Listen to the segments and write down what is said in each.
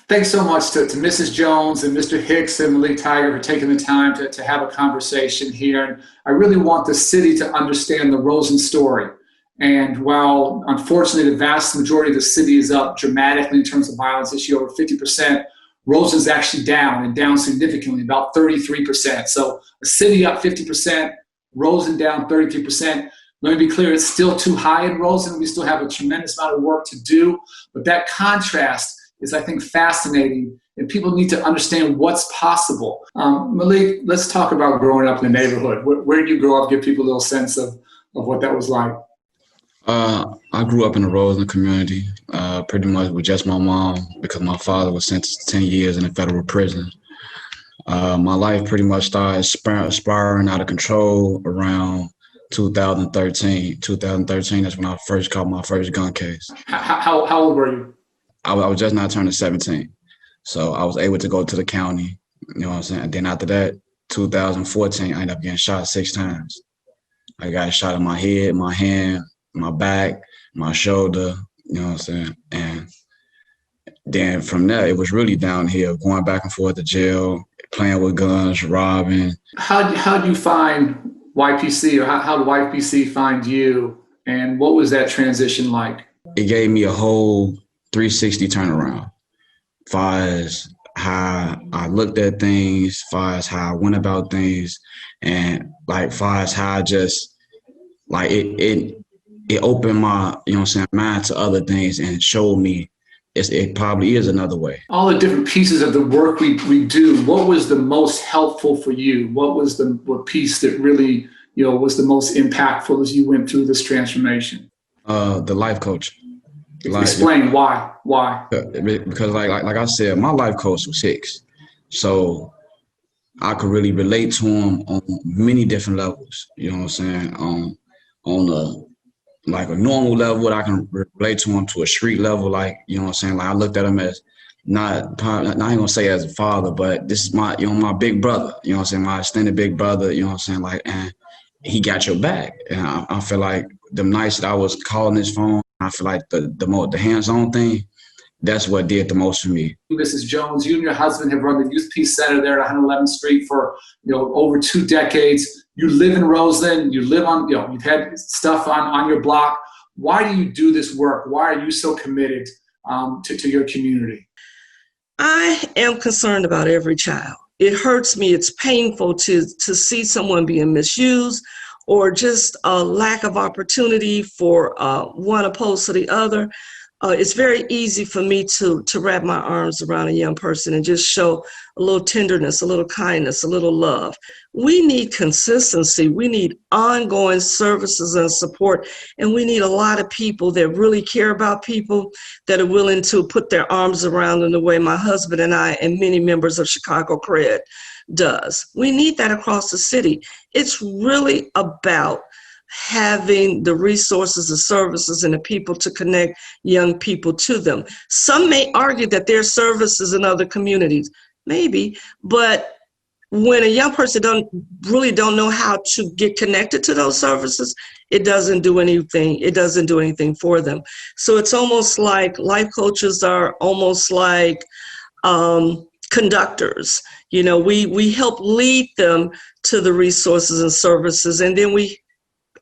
Thanks so much to Mrs. Jones and Mr. Hicks and Malik Tiger for taking the time to have a conversation here. And I really want the city to understand the Roseland story. And while unfortunately the vast majority of the city is up dramatically in terms of violence this year, over 50%, Roseland's actually down, and down significantly, about 33%. So a city up 50%, Roseland down 33%. Let me be clear, it's still too high in Roseland. We still have a tremendous amount of work to do. But that contrast is, I think, fascinating, and people need to understand what's possible. Malik, let's talk about growing up in the neighborhood. Where did you grow up? Give people a little sense of what that was like. I grew up in the Roseland community, pretty much with just my mom, because my father was sentenced to 10 years in a federal prison. My life pretty much started spiraling out of control around 2013. 2013 is when I first caught my first gun case. How old were you? I was just not turning 17. So I was able to go to the county, you know what I'm saying? And then after that, 2014, I ended up getting shot 6 times. I got shot in my head, my hand, my back, my shoulder, you know what I'm saying? And then from there, it was really downhill, going back and forth to jail, playing with guns, robbing. How did you find YPC, or how did YPC find you? And what was that transition like? It gave me a whole 360 turnaround, as far as how I looked at things, as far as how I went about things, and like far as how I just like it opened my, you know what I'm saying, mind to other things and showed me it probably is another way. All the different pieces of the work we do, what was the most helpful for you? What was the piece that really, was the most impactful as you went through this transformation? The life coach. Explain why. Because like I said, my life coach was Hicks. So I could really relate to him on many different levels. You know what I'm saying? On a normal level, I can relate to him to a street level. Like, you know what I'm saying? Like I looked at him as not I ain't gonna say as a father, but this is my, my big brother. You know what I'm saying? My extended big brother. You know what I'm saying? Like, and he got your back. And I feel like the nights that I was calling his phone, I feel like the hands-on thing, that's what did the most for me. Mrs. Jones, you and your husband have run the Youth Peace Center there at 111th Street for over 2 decades. You live in Roseland. You live on, you've had stuff on your block. Why do you do this work? Why are you so committed to your community? I am concerned about every child. It hurts me. It's painful to see someone being misused, or just a lack of opportunity for one opposed to the other. It's very easy for me to wrap my arms around a young person and just show a little tenderness, a little kindness, a little love. We need consistency. We need ongoing services and support. And we need a lot of people that really care about people, that are willing to put their arms around them the way my husband and I and many members of Chicago CRED does. We need that across the city. It's really about having the resources, the services, and the people to connect young people to them. Some may argue that there are services in other communities, maybe, but when a young person don't know how to get connected to those services, it doesn't do anything. It doesn't do anything for them. So it's almost like life coaches are almost like conductors. We help lead them to the resources and services, and then we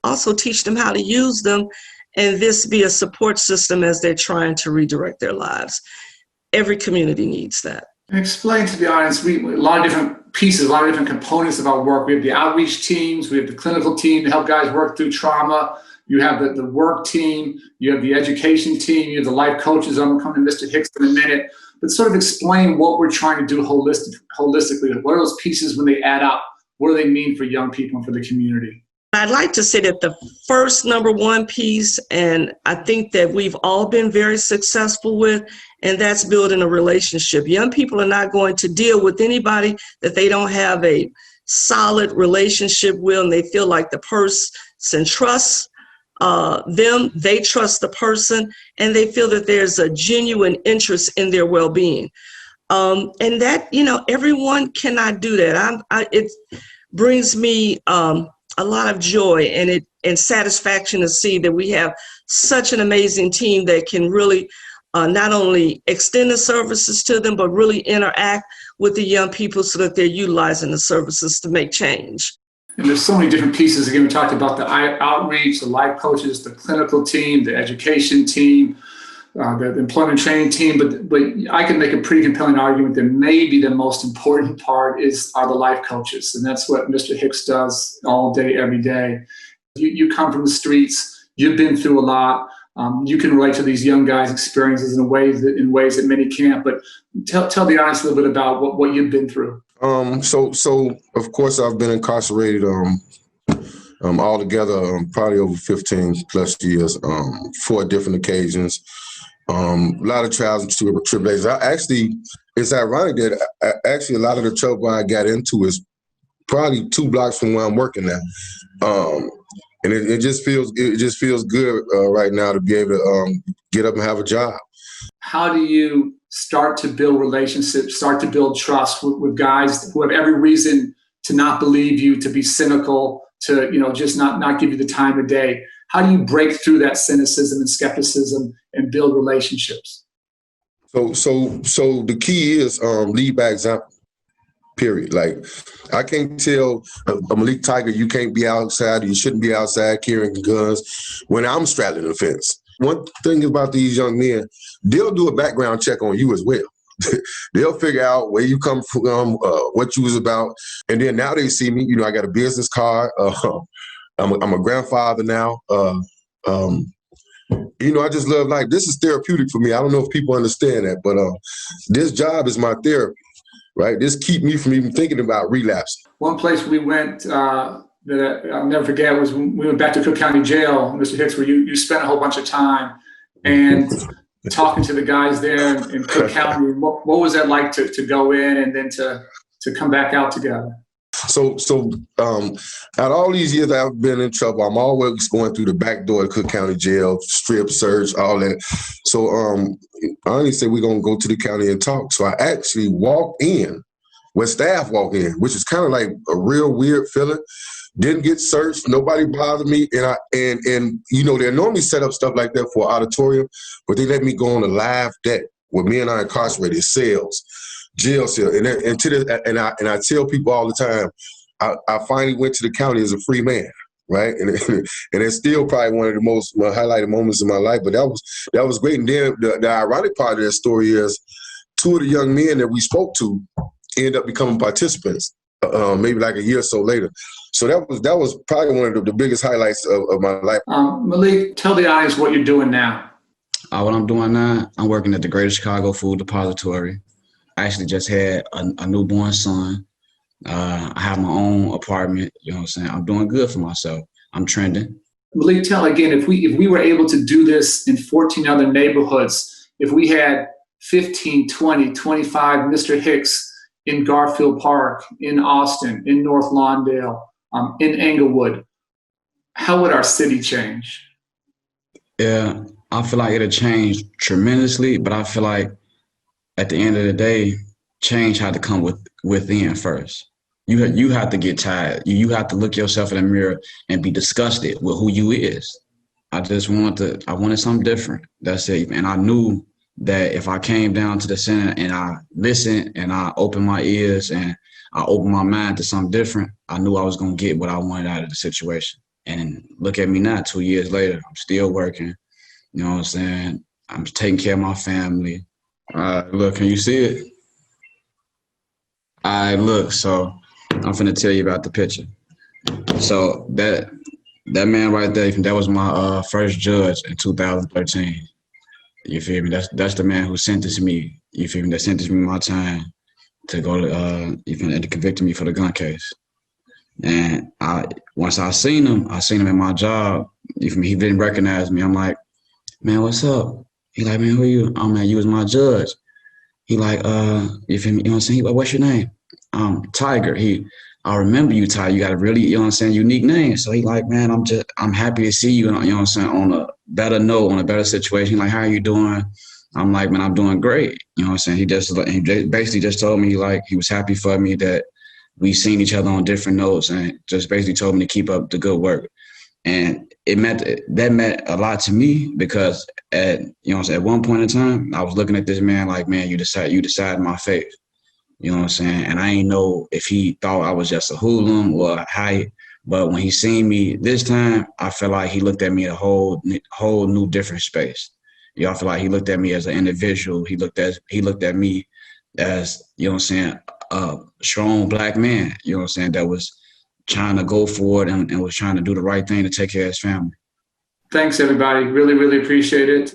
also teach them how to use them, and this be a support system as they're trying to redirect their lives. Every community needs that. Explain to the audience, a lot of different pieces, a lot of different components of our work. We have the outreach teams, we have the clinical team to help guys work through trauma. You have the work team, you have the education team, you have the life coaches. I'm going to come to Mr. Hicks in a minute, but sort of explain what we're trying to do holistically. What are those pieces when they add up? What do they mean for young people and for the community? I'd like to say that the first number one piece, and I think that we've all been very successful with, and that's building a relationship. Young people are not going to deal with anybody that they don't have a solid relationship with, and they feel like the person trusts them, they trust the person, and they feel that there's a genuine interest in their well-being. And that, everyone cannot do that. It brings me a lot of joy and satisfaction to see that we have such an amazing team that can really not only extend the services to them, but really interact with the young people so that they're utilizing the services to make change. And there's so many different pieces. Again, we talked about the outreach, the life coaches, the clinical team, the education team, the employment training team. But I can make a pretty compelling argument that maybe the most important part are the life coaches. And that's what Mr. Hicks does all day, every day. You come from the streets. You've been through a lot. You can relate to these young guys' experiences in ways that many can't. But tell the audience a little bit about what you've been through. So of course I've been incarcerated altogether probably over 15 plus years, 4 different occasions, a lot of trials and tribulations. It's ironic that a lot of the trouble I got into is probably 2 blocks from where I'm working now. And it just feels good right now to be able to get up and have a job. How do you start to build relationships, start to build trust with guys who have every reason to not believe you, to be cynical, to just not give you the time of day? How do you break through that cynicism and skepticism and build relationships? So the key is lead by example. Period. Like, I can't tell a Malik Tiger you can't be outside, you shouldn't be outside carrying guns when I'm straddling the fence. One thing about these young men, they'll do a background check on you as well. They'll figure out where you come from, what you was about, and then now they see me. I got a business card. I'm a grandfather now. I just love life. This is therapeutic for me. I don't know if people understand that, but this job is my therapy. Right, this keep me from even thinking about relapsing. One place we went that I'll never forget was when we went back to Cook County Jail, Mr. Hicks, where you spent a whole bunch of time and talking to the guys there in Cook County. What was that like to go in and then to come back out together? So out all these years I've been in trouble, I'm always going through the back door of Cook County Jail, strip search, all that. So I only said we're going to go to the county and talk. So I actually walked in where staff walked in, which is kind of like a real weird feeling. Didn't get searched. Nobody bothered me. And they normally set up stuff like that for auditorium, but they let me go on a live deck where me and I incarcerated cells. Jail cell, and I tell people all the time, I finally went to the county as a free man, right? And it's still probably one of the most highlighted moments of my life. But that was great. And then the ironic part of that story is 2 of the young men that we spoke to ended up becoming participants, maybe like a year or so later. So that was probably one of the biggest highlights of my life. Malik, tell the audience what you're doing now. What I'm doing now, I'm working at the Greater Chicago Food Depository. I actually just had a newborn son. I have my own apartment. You know what I'm saying? I'm doing good for myself. I'm trending. Malik, tell again, if we were able to do this in 14 other neighborhoods, if we had 15, 20, 25 Mr. Hicks in Garfield Park, in Austin, in North Lawndale, in Englewood, how would our city change? Yeah, I feel like it'll change tremendously, but I feel like at the end of the day, change had to come within first. You have to get tired. You have to look yourself in the mirror and be disgusted with who you is. I wanted something different. That's it. And I knew that if I came down to the center and I listened and I opened my ears and I opened my mind to something different, I knew I was going to get what I wanted out of the situation. And look at me now, 2 years later, I'm still working. You know what I'm saying? I'm taking care of my family. Look, can you see it? Look, so I'm finna tell you about the picture. So that man right there, that was my first judge in 2013. You feel me? That's the man who sentenced me. You feel me? That sentenced me my time to go to to convict me for the gun case. And once I seen him in my job. You feel me? He didn't recognize me. I'm like, man, what's up? He like, man, who are you? Oh, man, you was my judge. He like, you feel me? You know what I'm saying? He like, what's your name? Tiger. I remember you, Tiger. You got a really, you know what I'm saying, unique name. So he like, man, I'm happy to see you, you know what I'm saying, on a better note, on a better situation. Like, how are you doing? I'm like, man, I'm doing great. You know what I'm saying? He basically just told me, like, he was happy for me that we seen each other on different notes and just basically told me to keep up the good work. And that meant a lot to me because at one point in time, I was looking at this man like, man, you decide my fate. You know what I'm saying? And I ain't know if he thought I was just a hoodlum or how. But when he seen me this time, I felt like he looked at me in a whole new different space. I feel like he looked at me as an individual. He looked at me as, a strong Black man, that was trying to go for it and was trying to do the right thing to take care of his family. Thanks, everybody. Really, really appreciate it.